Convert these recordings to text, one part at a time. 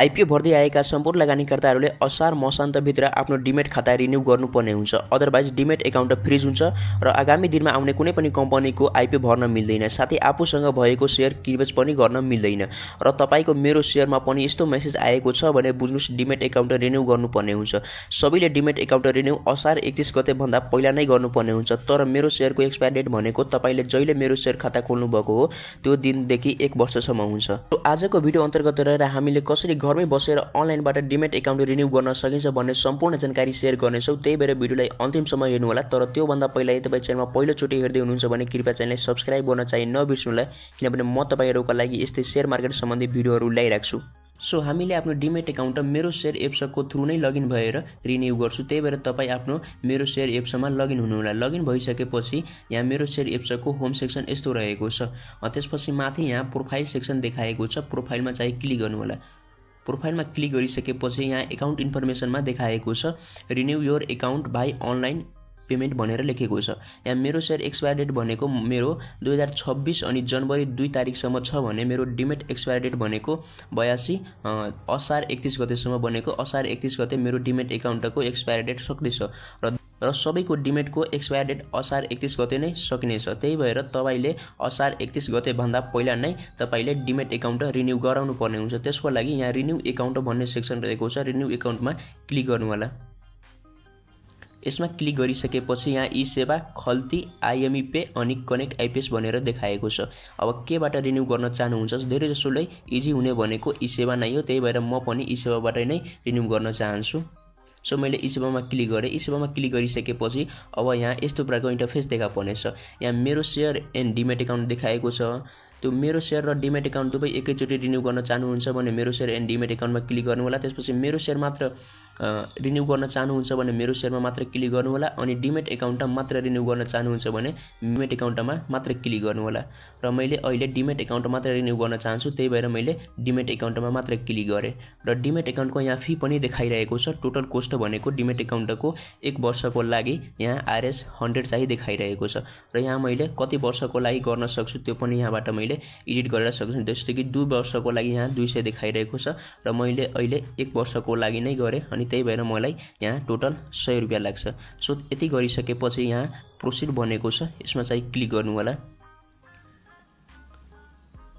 IPO भर्दै आएका सम्पूर्ण लगानीकर्ताहरूले असार मसान्तभित्र आफ्नो डिमेट खाता रिन्यू गर्नुपर्ने हुन्छ। अदरवाइज डिमेट एकाउन्ट फ्रिज हुन्छ र आगामी दिनमा आउने कुनै पनि कम्पनीको आइपिओ भर्न मिल्दैन। साथै आफूसँग भएको शेयर किनबेच पनि गर्न मिल्दैन। र तपाईको मेरो शेयरमा पनि यस्तो मेसेज आएको छ भने बुझ्नुस् डिमेट एकाउन्ट रिन्यू गर्नुपर्ने हुन्छ। सबैले डिमेट एकाउन्ट रिन्यू असार 31 गते भन्दा पहिला नै गर्नुपर्ने हुन्छ। तर मेरो शेयरको एक्सपायर डेट भनेको तपाईले जहिले मेरो शेयर खाता खोल्नु भएको हो त्यो दिनदेखि 1 वर्षसम्म हुन्छ। आजको भिडियो अन्तर्गत रहेर हामीले कसरी घरमै बसेर अनलाइनबाट डिमेट एकाउन्ट रिन्यू गर्न सकिन्छ भन्ने सम्पूर्ण जानकारी शेयर गर्नेछौँ। त्यही भएर भिडियोलाई अन्तिमसम्म हेर्नु होला। तर त्यो भन्दा पहिला यदि तपाई च्यानलमा पहिलोचोटि हेर्दै हुनुहुन्छ भने कृपया च्यानललाई सब्स्क्राइब गर्न चाहिँ नबिर्सनु होला, किनभने म तपाईहरुका लागि यस्तै शेयर मार्केट सम्बन्धी भिडियोहरु ल्याइराख्छु। सो हामीले आफ्नो डिमेट एकाउन्ट मेरो शेयर एप्सको थ्रु नै लगइन भएर रिन्यू गर्छु। त्यही भएर तपाई आफ्नो मेरो शेयर एप्समा लगइन हुनु होला। लगइन भइसकेपछि यहाँ मेरो शेयर एप्सको होम सेक्सन यस्तो रहेको छ। त्यसपछि माथि यहाँ प्रोफाइल सेक्सन देखाएको छ। प्रोफाइलमा चाहिँ क्लिक गर्नु होला। प्रोफाइलमा क्लिक गरिसकेपछि यहाँ एकाउन्ट इन्फर्मेसनमा देखाएको छ renew your account by online payment भनेर लेखेको छ। यहाँ मेरो शेयर एक्सपायर डेट भनेको मेरो 2026 अनि जनवरी 2 तारिकसम्म छ भने मेरो डिमेट एक्सपायर डेट भनेको 82 असार 31 गतेसम्म बनेको। असार 31 गते मेरो डिमेट एकाउन्टको एक्सपायर डेट सक्दैछ र सबैको डिमेटको एक्सपायर डेट असार 31 गते नै सकिनेछ। त्यही भएर तपाईले असार 31 गते भन्दा पहिला नै तपाईले डिमेट एकाउन्ट रिन्यू गराउनु पर्ने हुन्छ। त्यसको लागि यहाँ रिन्यू एकाउन्ट भन्ने सेक्सन रहेको छ। रिन्यू एकाउन्टमा क्लिक गर्नु होला। यसमा क्लिक गरिसकेपछि यहाँ ई सेवा खल्ती आइएमई पे अनि कनेक्ट आइपिएस भनेर देखाएको छ। अब केबाट रिन्यू गर्न चाहनुहुन्छ? धेरै जसोलाई इजी हुने भनेको ई सेवा नै हो। त्यही भएर म पनि ई सेवाबाट नै रिन्यू गर्न चाहन्छु। सो मैले ई सेवामा क्लिक गरेँ। ई सेवामा क्लिक गरिसकेपछि अब यहाँ यस्तो प्रकारको इन्टरफेस देखा पर्नेछ। यहाँ मेरो शेयर एन्ड डिमेट एकाउन्ट देखाएको छ। त्यो मेरो शेयर र डिमेट एकाउन्ट दुवै एकैचोटि रिन्यू गर्न चाहनुहुन्छ भने मेरो शेयर एन्ड डिमेट एकाउन्टमा क्लिक गर्नु होला। त्यसपछि मेरो शेयर मात्र रिन्यू गर्न चाहनुहुन्छ भने मेरो शेयरमा मात्र क्लिक गर्नु होला। अनि डिमेट एकाउन्टमा मात्र रिन्यू गर्न चाहनुहुन्छ भने डिमेट एकाउन्टमा मात्र क्लिक गर्नु होला। र मैले अहिले डिमेट एकाउन्ट मात्र रिन्यू गर्न चाहन्छु। त्यही भएर मैले डिमेट एकाउन्टमा मात्र क्लिक गरेँ। र डिमेट एकाउन्टको यहाँ फी पनि देखाइरहेको छ। टोटल कोस्ट भनेको डिमेट एकाउन्टको 1 वर्षको लागि यहाँ आरएस 100 चाहिँ देखाइरहेको छ। र यहाँ मैले कति वर्षको लागि गर्न सक्छु त्यो पनि यहाँबाट मैले एडिट गरेर सक्छु। जस्तो कि 2 वर्षको लागि यहाँ 200 देखाइरहेको छ र मैले अहिले 1 वर्षको लागि नै गरेँ अनि त्यही भएर मलाई यहाँ टोटल 100 रुपैयाँ लाग्छ। सो यति गरिसकेपछि यहाँ प्रोसिड भनेको छ। यसमा चाहिँ क्लिक गर्नु होला।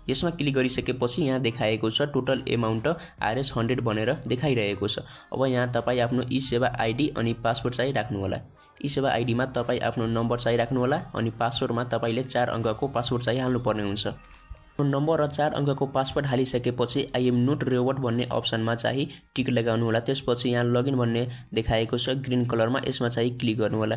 यसमा क्लिक गरिसकेपछि यहाँ देखाएको छ टोटल एमाउन्ट आरएस 100 भनेर देखाइरहेको छ। अब यहाँ तपाई आफ्नो ई सेवा आइडी अनि पासवर्ड चाहिँ राख्नु होला। ई सेवा आइडीमा तपाई आफ्नो नम्बर चाहिँ राख्नु होला अनि पासवर्डमा तपाईले 4 अङ्कको पासवर्ड चाहिँ हाल्नु पर्ने हुन्छ। नम्बर र 4 अङ्कको पासवर्ड हालिसकेपछि आई एम नोट रोबोट भन्ने अप्सनमा चाहिँ टिक लगाउनु होला। त्यसपछि यहाँ लगइन भन्ने देखाएको छ ग्रीन कलरमा। यसमा चाहिँ क्लिक गर्नु होला।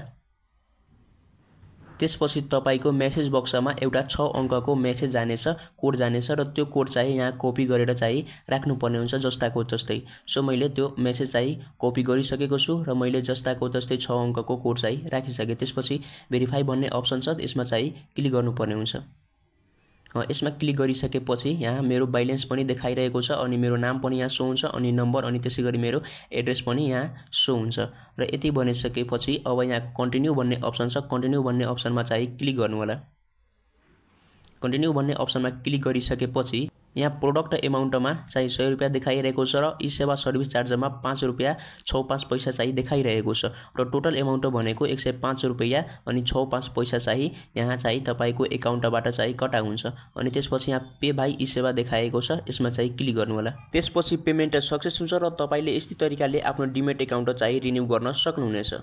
त्यसपछि तपाईको मेसेज बक्समा एउटा 6 अङ्कको मेसेज जानेछ, कोड जानेछ र त्यो कोड चाहिँ यहाँ कपी गरेर चाहिँ राख्नुपर्ने हुन्छ जस्ताको जस्तै। सो मैले त्यो मेसेज चाहिँ कपी गरिसकेको छु र मैले जस्ताको जस्तै 6 अङ्कको कोड चाहिँ राखिसके। त्यसपछि भेरिफाई भन्ने अप्सन छ। यसमा चाहिँ क्लिक गर्नुपर्ने हुन्छ। यसमा क्लिक गरिसकेपछि यहाँ मेरो ब्यालेन्स पनि देखाइरहेको छ अनि मेरो नाम पनि यहाँ सो हुन्छ अनि नम्बर अनि त्यसैगरी मेरो एड्रेस पनि यहाँ सो हुन्छ। र यति बनिसकेपछि अब यहाँ कन्टिन्यू भन्ने अप्सन छ। कन्टिन्यू भन्ने अप्सनमा चाहिँ क्लिक गर्नु होला। कन्टिन्यू भन्ने अप्सनमा क्लिक गरिसकेपछि यहाँ प्रोडक्ट एमाउन्टमा चाहिँ 100 रुपैयाँ देखाइरहेको छ र ई सेवा सर्भिस चार्जमा 5 रुपैयाँ 65 पैसा चाहिँ देखाइरहेको छ र टोटल एमाउन्ट भनेको 105 रुपैयाँ अनि 65 पैसा चाहिँ यहाँ चाहिँ तपाईको एकाउन्टबाट चाहिँ कटा हुन्छ। अनि त्यसपछि यहाँ पे बाइ ई सेवा देखाएको छ। यसमा चाहिँ क्लिक गर्नु होला। त्यसपछि पेमेन्ट सक्सेस हुन्छ र तपाईले यस्तै तरिकाले आफ्नो डिमेट एकाउन्ट चाहिँ रिन्यू गर्न सक्नुहुनेछ।